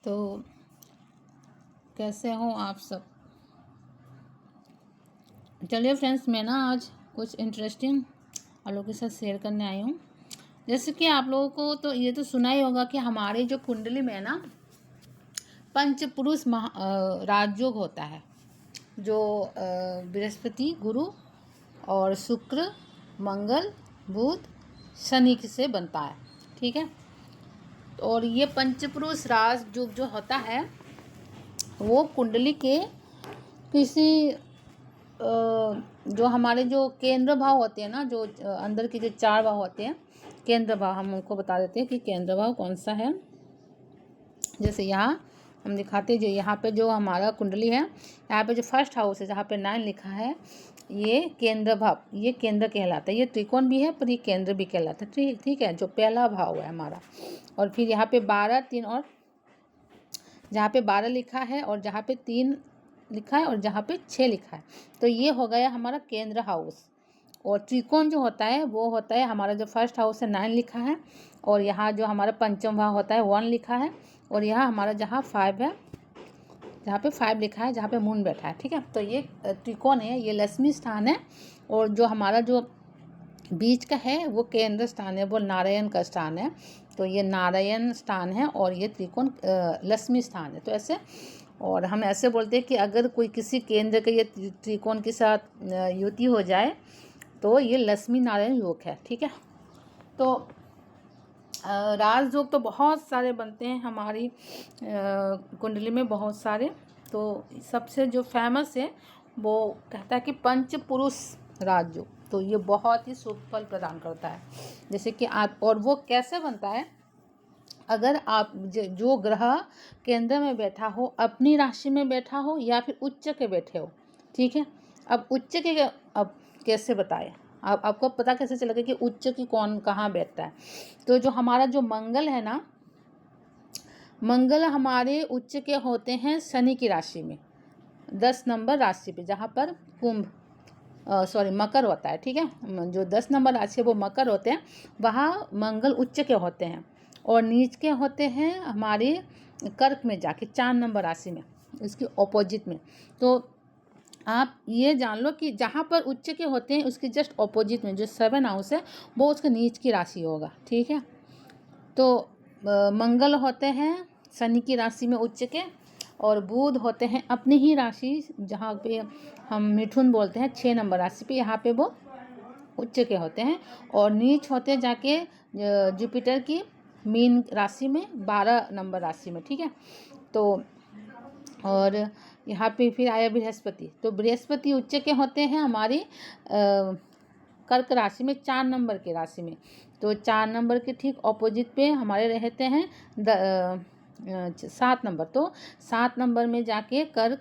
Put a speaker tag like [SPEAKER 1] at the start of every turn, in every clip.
[SPEAKER 1] तो कैसे हो आप सब। चलिए फ्रेंड्स, मैं ना आज कुछ इंटरेस्टिंग आप लोगों के साथ शेयर करने आई हूँ। जैसे कि आप लोगों को तो ये तो सुना ही होगा कि हमारे जो कुंडली में ना पंच पुरुष राजयोग होता है, जो बृहस्पति, गुरु और शुक्र, मंगल, बुध, शनि से बनता है। ठीक है। और ये पंचपुरुष राजयोग जो होता है वो कुंडली के किसी जो हमारे जो केंद्र भाव होते हैं ना, जो अंदर के जो 4 भाव होते हैं, केंद्र भाव हम उनको बता देते हैं कि केंद्र भाव कौन सा है। जैसे यहाँ हम दिखाते हैं, जो यहाँ पे जो हमारा कुंडली है, यहाँ पे जो फर्स्ट हाउस है जहाँ पे 9 लिखा है, ये केंद्र भाव, ये केंद्र कहलाता है। ये त्रिकोण भी है पर ये केंद्र भी कहलाता है। ठीक है, जो पहला भाव है हमारा। और फिर यहाँ पे 12, 3 और जहाँ पे 12 लिखा है और जहाँ पे 3 लिखा है और जहाँ पे 6 लिखा है, तो ये हो गया हमारा केंद्र हाउस। और त्रिकोण जो होता है वो होता है हमारा, जो फर्स्ट हाउस है 9 लिखा है, और यहाँ जो हमारा पंचम भाव होता है 1 लिखा है, और यहाँ हमारा जहाँ 5 है, जहाँ पे 5 लिखा है, जहाँ पे मून बैठा है। ठीक है, तो ये त्रिकोण है, ये लक्ष्मी स्थान है। और जो हमारा जो बीच का है वो केंद्र स्थान है, वो नारायण का स्थान है। तो ये नारायण स्थान है और ये त्रिकोण लक्ष्मी स्थान है। तो ऐसे, और हम ऐसे बोलते हैं कि अगर कोई किसी केंद्र के ये त्रिकोण के साथ युति हो जाए तो ये लक्ष्मी नारायण योग है। ठीक है। तो राजयोग तो बहुत सारे बनते हैं हमारी कुंडली में, बहुत सारे। तो सबसे जो फेमस है वो कहता है कि पंच पुरुष राजयोग, तो ये बहुत ही शुभ फल प्रदान करता है। जैसे कि आप, और वो कैसे बनता है, अगर आप जो ग्रह केंद्र में बैठा हो, अपनी राशि में बैठा हो या फिर उच्च के बैठे हो। ठीक है। अब उच्च के अब कैसे बताएं, आपको पता कैसे चलेगा कि उच्च की कौन कहाँ बैठता है। तो जो हमारा जो मंगल है ना, मंगल हमारे उच्च के होते हैं शनि की राशि में, 10 नंबर राशि पे, जहाँ पर कुंभ मकर होता है। ठीक है, जो 10 नंबर राशि है वो मकर होते हैं, वहाँ मंगल उच्च के होते हैं। और नीच के होते हैं हमारे कर्क में जाके 4 नंबर राशि में, इसकी ऑपोजिट में। तो आप ये जान लो कि जहाँ पर उच्च के होते हैं उसके जस्ट ऑपोजिट में जो 7 हाउस है वो उसके नीच की राशि होगा। ठीक है। तो मंगल होते हैं शनि की राशि में उच्च के, और बुध होते हैं अपनी ही राशि, जहाँ पे हम मिथुन बोलते हैं 6 नंबर राशि पे, यहाँ पे वो उच्च के होते हैं। और नीच होते हैं जाके जुपिटर की मीन राशि में 12 नंबर राशि में। ठीक है। तो और यहाँ पे फिर आया बृहस्पति, तो बृहस्पति उच्च के होते हैं हमारी कर्क राशि में 4 नंबर की राशि में। तो 4 नंबर के ठीक ऑपोजिट पे हमारे रहते हैं 7 नंबर। तो 7 नंबर में जाके कर्क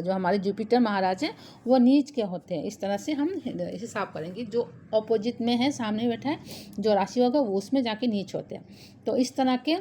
[SPEAKER 1] जो हमारे जुपिटर महाराज हैं वो नीच के होते हैं। इस तरह से हम हिसाब करेंगे, जो ऑपोजिट में है, सामने बैठा है जो राशि होगा वो उसमें जाके नीच होते हैं। तो इस तरह के।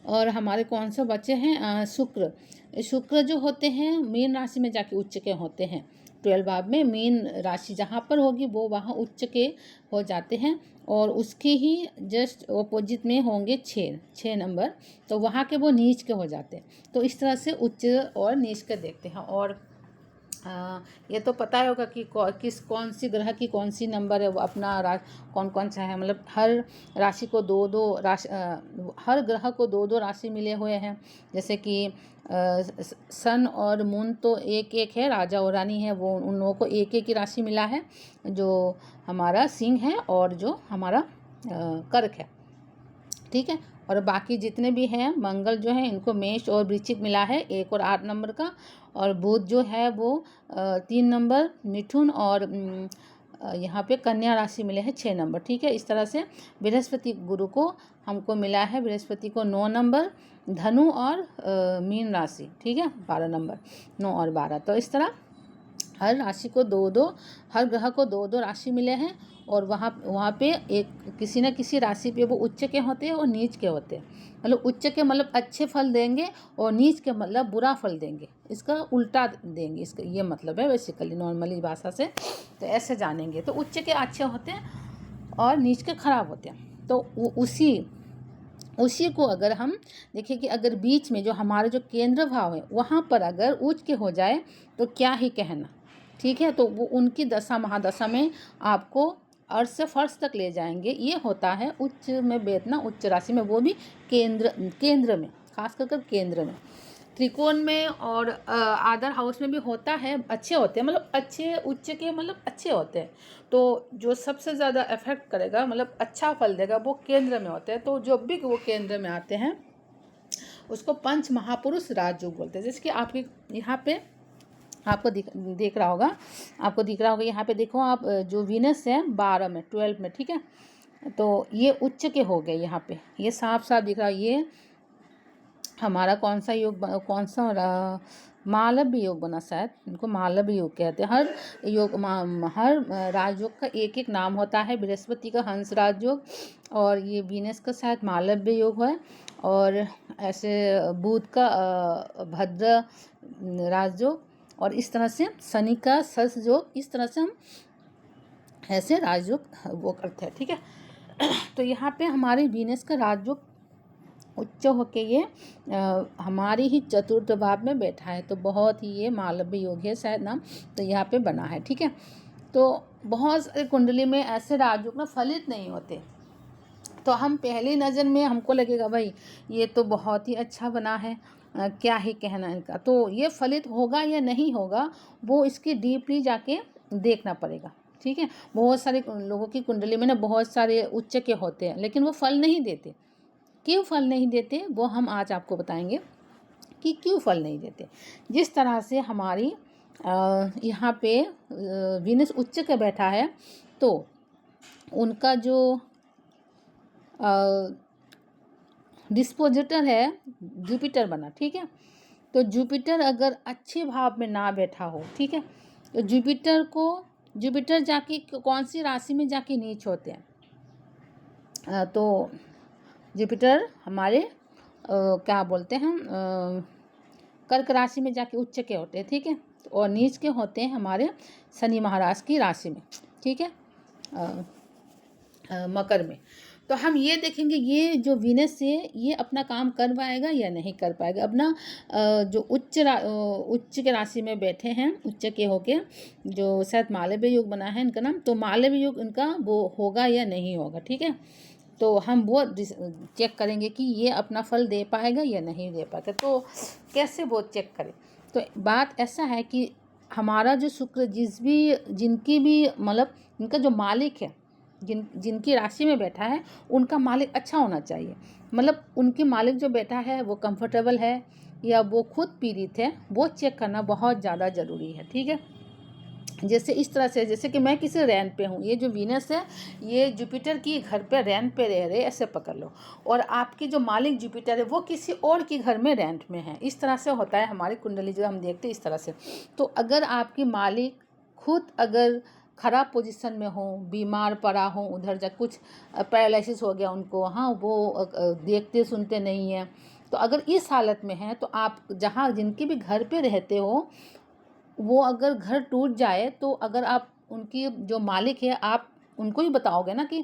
[SPEAKER 1] और हमारे कौन से बच्चे हैं, शुक्र जो होते हैं मीन राशि में जाके उच्च के होते हैं। 12 भाव में मीन राशि जहाँ पर होगी वो वहाँ उच्च के हो जाते हैं, और उसके ही जस्ट ऑपोजिट में होंगे 6 नंबर, तो वहाँ के वो नीच के हो जाते हैं। तो इस तरह से उच्च और नीच के देखते हैं। और ये तो पता होगा कि कौन सी ग्रह की कौन सी नंबर है, वो अपना कौन कौन सा है, मतलब हर राशि को दो राशि, हर ग्रह को 2 राशि मिले हुए हैं। जैसे कि सन और मून तो एक एक है, राजा और रानी है, वो उन लोगों को एक एक ही राशि मिला है, जो हमारा सिंह है और जो हमारा कर्क है। ठीक है। और बाकी जितने भी हैं, मंगल जो है इनको मेष और वृश्चिक मिला है 1 और 8 नंबर का, और बुध जो है वो 3 नंबर, मिथुन और यहाँ पे कन्या राशि मिले हैं 6 नंबर। ठीक है। इस तरह से बृहस्पति गुरु को हमको मिला है, बृहस्पति को 9 नंबर, धनु और मीन राशि। ठीक है, 12 नंबर, 9 और 12। तो इस तरह हर राशि को 2-2, हर ग्रह को 2-2 राशि मिले हैं। और वहाँ पे एक किसी न किसी राशि पे वो उच्च के होते हैं और नीच के होते हैं। मतलब उच्च के मतलब अच्छे फल देंगे और नीच के मतलब बुरा फल देंगे, इसका उल्टा देंगे, इसका ये मतलब है बेसिकली नॉर्मली भाषा से। तो ऐसे जानेंगे, तो उच्च के अच्छे होते हैं और नीच के खराब होते हैं। तो उसी उसी को अगर हम देखिए कि अगर बीच में जो हमारे जो केंद्र भाव है वहाँ पर अगर उच्च के हो जाए तो क्या ही कहना, ठीक है। तो वो उनकी दशा महादशा में आपको अर्थ से फर्श तक ले जाएंगे। ये होता है उच्च में बैठना, उच्च राशि में, वो भी केंद्र में, खास कर केंद्र में। त्रिकोण में और आदर हाउस में भी होता है, अच्छे होते हैं, मतलब अच्छे उच्च के मतलब अच्छे होते हैं। तो जो सबसे ज़्यादा इफेक्ट करेगा, मतलब अच्छा फल देगा, वो केंद्र में होते हैं। तो जब भी वो केंद्र में आते हैं उसको पंच महापुरुष राजयोग बोलते हैं। जैसे कि आपके यहाँ पे आपको देख रहा होगा, आपको दिख रहा होगा यहाँ पे, देखो आप, जो वीनस है 12 में 12 में, ठीक है। तो ये उच्च के हो गए, यहाँ पे ये साफ साफ दिख रहा है। ये हमारा कौन सा योग, कौन सा मालव्य योग बना, शायद इनको मालव्य योग कहते हैं। हर योग हर राजयोग का एक एक नाम होता है। बृहस्पति का हंस राजयोग, और ये वीनस का शायद मालव्य योग है, और ऐसे बुध का भद्र राजयोग, और इस तरह से शनि का सस योग, इस तरह से हम ऐसे राजयोग वो करते हैं, ठीक है। तो यहाँ पे हमारी वीनस का राजयोग उच्च होके ये हमारी ही चतुर्थ भाव में बैठा है। तो बहुत ही ये मालव्य योग है शायद नाम, तो यहाँ पे बना है, ठीक है। तो बहुत सारे कुंडली में ऐसे राजयोग ना फलित नहीं होते, तो हम पहली नज़र में हमको लगेगा भाई ये तो बहुत ही अच्छा बना है, क्या ही कहना इनका। तो ये फलित होगा या नहीं होगा वो इसकी डीपली जाके देखना पड़ेगा, ठीक है। बहुत सारे लोगों की कुंडली में ना बहुत सारे उच्च के होते हैं, लेकिन वो फल नहीं देते। क्यों फल नहीं देते वो हम आज आपको बताएंगे कि क्यों फल नहीं देते। जिस तरह से हमारी यहाँ पे वीनस उच्च के बैठा है, तो उनका जो डिस्पोजिटर है जुपिटर बना, ठीक है। तो जुपिटर अगर अच्छे भाव में ना बैठा हो, ठीक है, तो जुपिटर जाके कौन सी राशि में जाके नीच होते हैं, तो जुपिटर हमारे क्या बोलते हैं, कर्क राशि में जाके उच्च के होते हैं, ठीक है। और नीच के होते हैं हमारे शनि महाराज की राशि में, ठीक है, मकर में। तो हम ये देखेंगे ये जो वीनस है ये अपना काम कर पाएगा या नहीं कर पाएगा। अपना जो उच्च के राशि में बैठे हैं, उच्च के होके, जो शायद मालव्य योग बना है इनका नाम, तो मालव्य योग इनका वो होगा या नहीं होगा, ठीक है। तो हम वो चेक करेंगे कि ये अपना फल दे पाएगा या नहीं दे पाएगा। तो कैसे वो चेक करें, तो बात ऐसा है कि हमारा जो शुक्र जिनकी भी मतलब इनका जो मालिक है, जिनकी राशि में बैठा है उनका मालिक अच्छा होना चाहिए। मतलब उनके मालिक जो बैठा है वो कंफर्टेबल है या वो खुद पीड़ित है, वो चेक करना बहुत ज़्यादा ज़रूरी है, ठीक है। जैसे इस तरह से, जैसे कि मैं किसी रेंट पे हूँ, ये जो वीनस है ये जुपिटर की घर पे रेंट पे रह रहे, ऐसे पकड़ लो, और आपकी जो मालिक जुपिटर है वो किसी और के घर में रेंट में है। इस तरह से होता है हमारी कुंडली जो हम देखते हैं इस तरह से। तो अगर आपकी मालिक खुद अगर ख़राब पोजीशन में हो, बीमार पड़ा हो, उधर जा कुछ पैरालिसिस हो गया उनको, हाँ वो देखते सुनते नहीं है, तो अगर इस हालत में है तो आप जहाँ जिनके भी घर पे रहते हो वो अगर घर टूट जाए, तो अगर आप उनकी जो मालिक है आप उनको ही बताओगे ना कि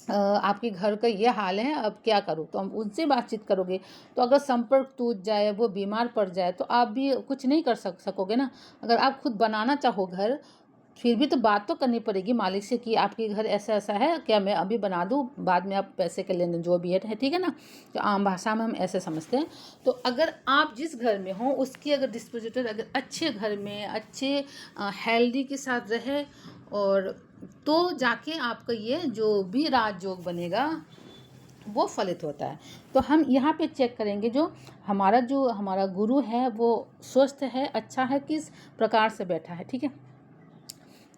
[SPEAKER 1] आपके घर का ये हाल है, अब क्या करूँ, तो हम उनसे बातचीत करोगे। तो अगर संपर्क टूट जाए, वो बीमार पड़ जाए, तो आप भी कुछ नहीं कर सकोगे ना। अगर आप खुद बनाना चाहो घर, फिर भी तो बात तो करनी पड़ेगी मालिक से कि आपके घर ऐसा ऐसा है, क्या मैं अभी बना दूँ, बाद में आप पैसे के लेने जो भी है, ठीक है ना। तो आम भाषा में हम ऐसे समझते हैं। तो अगर आप जिस घर में हो उसकी अगर डिस्पोजिटर अगर अच्छे घर में अच्छे हेल्दी के साथ रहे, और तो जाके आपका ये जो भी राजयोग बनेगा वो फलित होता है। तो हम यहाँ पे चेक करेंगे जो हमारा गुरु है वो स्वस्थ है, अच्छा है, किस प्रकार से बैठा है, ठीक है।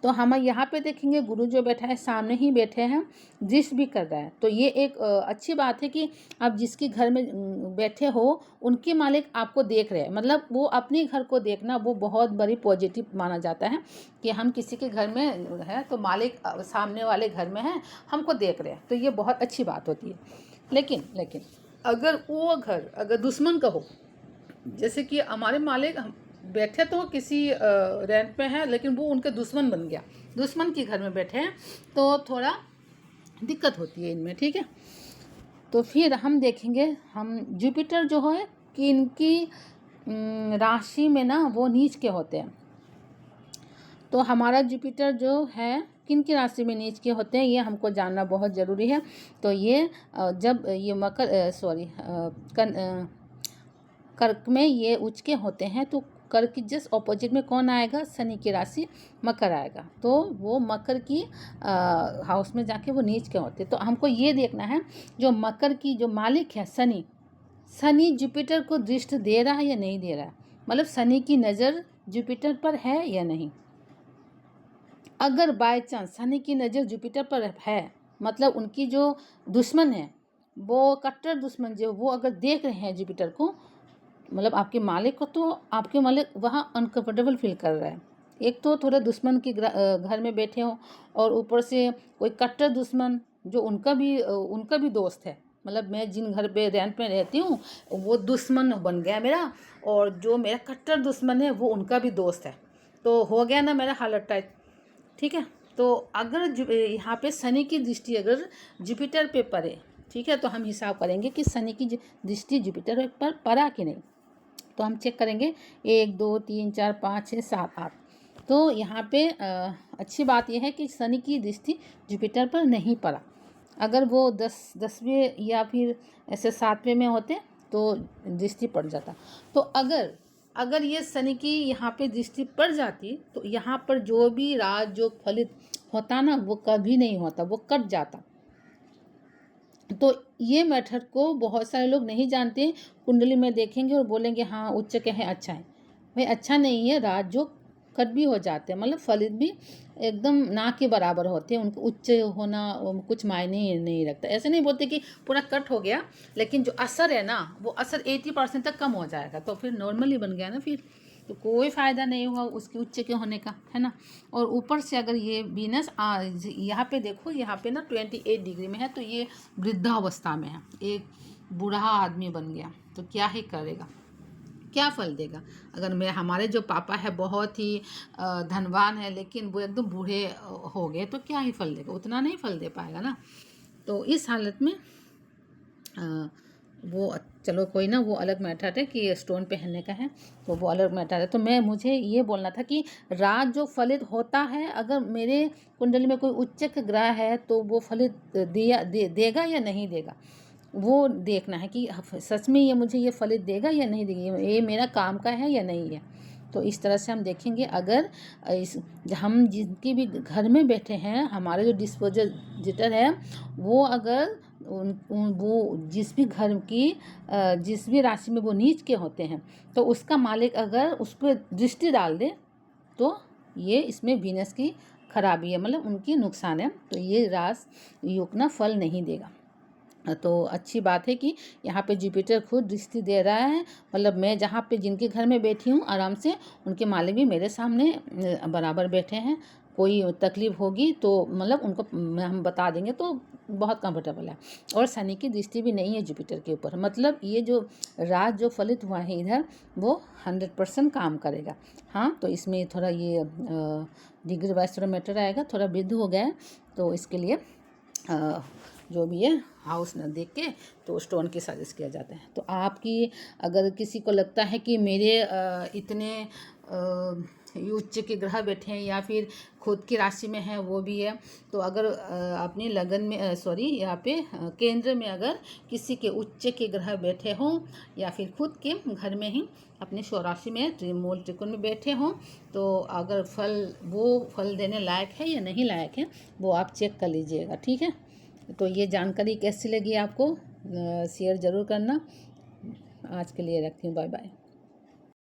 [SPEAKER 1] तो हम यहाँ पे देखेंगे गुरु जो बैठा है सामने ही बैठे हैं, दृष्टि भी कर रहा है। तो ये एक अच्छी बात है कि आप जिसके घर में बैठे हो उनके मालिक आपको देख रहे हैं, मतलब वो अपने घर को देखना वो बहुत बड़ी पॉजिटिव माना जाता है कि हम किसी के घर में है तो मालिक सामने वाले घर में है, हमको देख रहे हैं, तो ये बहुत अच्छी बात होती है। लेकिन अगर वो घर अगर दुश्मन का हो, जैसे कि हमारे मालिक बैठे तो किसी रेंट पे हैं लेकिन वो उनके दुश्मन बन गया, दुश्मन के घर में बैठे हैं, तो थोड़ा दिक्कत होती है इनमें, ठीक है। तो फिर हम देखेंगे हम जुपिटर जो है कि इनकी राशि में ना वो नीच के होते हैं। तो हमारा जुपिटर जो है किन की राशि में नीच के होते हैं ये हमको जानना बहुत ज़रूरी है। तो ये जब ये कर्क में ये उच्च के होते हैं तो कर्क की जस्ट ऑपोजिट में कौन आएगा, शनि की राशि मकर आएगा। तो वो मकर की हाउस में जाके वो नीच के होते हैं। तो हमको ये देखना है जो मकर की जो मालिक है शनि जुपिटर को दृष्टि दे रहा है या नहीं दे रहा है, मतलब शनि की नज़र जुपिटर पर है या नहीं। अगर बाय चांस शनि की नज़र जुपिटर पर है, मतलब उनकी जो दुश्मन है वो कट्टर दुश्मन जो वो अगर देख रहे हैं जुपिटर को, मतलब आपके मालिक को, तो आपके मालिक वहाँ अनकंफर्टेबल फील कर रहा है। एक तो थोड़ा दुश्मन के घर में बैठे हो और ऊपर से कोई कट्टर दुश्मन जो उनका भी दोस्त है, मतलब मैं जिन घर पे रेंट में रहती हूँ वो दुश्मन बन गया मेरा, और जो मेरा कट्टर दुश्मन है वो उनका भी दोस्त है। तो हो गया ना मेरा हालत टाइट, ठीक है। तो अगर यहाँ पे शनि की दृष्टि अगर जुपिटर पे पड़े, ठीक है, तो हम हिसाब करेंगे कि शनि की दृष्टि जुपिटर पर पड़ा कि नहीं। तो हम चेक करेंगे 1 2 3 4 5 6 7 8। तो यहाँ पे अच्छी बात यह है कि शनि की दृष्टि जुपिटर पर नहीं पड़ा। अगर वो 10वें या फिर ऐसे 7वें में होते तो दृष्टि पड़ जाता। तो अगर ये शनि की यहाँ पे दृष्टि पड़ जाती तो यहाँ पर जो भी राजयोग फलित होता ना वो कभी नहीं होता, वो कट जाता। तो ये मेथड को बहुत सारे लोग नहीं जानते, कुंडली में देखेंगे और बोलेंगे हाँ उच्च के हैं अच्छा है। भाई अच्छा नहीं है, राजयोग कट भी हो जाते हैं, मतलब फलित भी एकदम ना के बराबर होते हैं, उनको उच्च होना कुछ मायने नहीं रखता। ऐसे नहीं बोलते कि पूरा कट हो गया, लेकिन जो असर है ना वो असर 80% तक कम हो जाएगा, तो फिर नॉर्मली बन गया ना, फिर तो कोई फ़ायदा नहीं हुआ उसकी उच्च के होने का, है ना। और ऊपर से अगर ये वीनस यहाँ पे देखो, यहाँ पे ना 28 डिग्री में है, तो ये वृद्धावस्था में है, एक बूढ़ा आदमी बन गया, तो क्या ही करेगा, क्या फल देगा। अगर हमारे जो पापा है बहुत ही धनवान है लेकिन वो एकदम बूढ़े हो गए तो क्या ही फल देगा, उतना नहीं फल दे पाएगा ना। तो इस हालत में वो चलो कोई ना, वो अलग मैटर है कि स्टोन पहनने का है, तो वो अलग मैटर है। तो मुझे ये बोलना था कि राज जो फलित होता है, अगर मेरे कुंडली में कोई उच्च ग्रह है तो वो फलित देगा या नहीं देगा, वो देखना है कि सच में ये मुझे ये फलित देगा या नहीं देगा, ये मेरा काम का है या नहीं है। तो इस तरह से हम देखेंगे। अगर हम जिनके भी घर में बैठे हैं, हमारे जो डिस्पोजिटर है वो अगर वो जिस भी घर की जिस भी राशि में वो नीच के होते हैं, तो उसका मालिक अगर उस पर दृष्टि डाल दे तो ये इसमें वीनस की खराबी है, मतलब उनकी नुकसान है, तो ये राजयोग ना फल नहीं देगा। तो अच्छी बात है कि यहाँ पे जुपिटर खुद दृष्टि दे रहा है, मतलब मैं जहाँ पे जिनके घर में बैठी हूँ आराम से उनके मालिक भी मेरे सामने बराबर बैठे हैं। कोई तकलीफ होगी तो मतलब उनको हम बता देंगे, तो बहुत कंफर्टेबल है। और शनि की दृष्टि भी नहीं है जुपिटर के ऊपर, मतलब ये जो राज जो फलित हुआ है इधर वो 100% काम करेगा। हाँ, तो इसमें थोड़ा ये डिग्री वाइज थोड़ा मैटर आएगा, थोड़ा वृद्ध हो गया है, तो इसके लिए जो भी है हाउस न देख के तो स्टोन के सजेस्ट किया जाता है। तो आपकी अगर किसी को लगता है कि मेरे इतने उच्च के ग्रह बैठे हैं या फिर खुद की राशि में है वो भी है, तो अगर अपनी लगन में यहाँ पे केंद्र में अगर किसी के उच्च के ग्रह बैठे हों या फिर खुद के घर में ही अपने स्वराशि में मूल त्रिकोण में बैठे हों, तो अगर वो फल देने लायक है या नहीं लायक है वो आप चेक कर लीजिएगा, ठीक है। तो ये जानकारी कैसी लगी आपको शेयर ज़रूर करना। आज के लिए रखती हूँ, बाय बाय।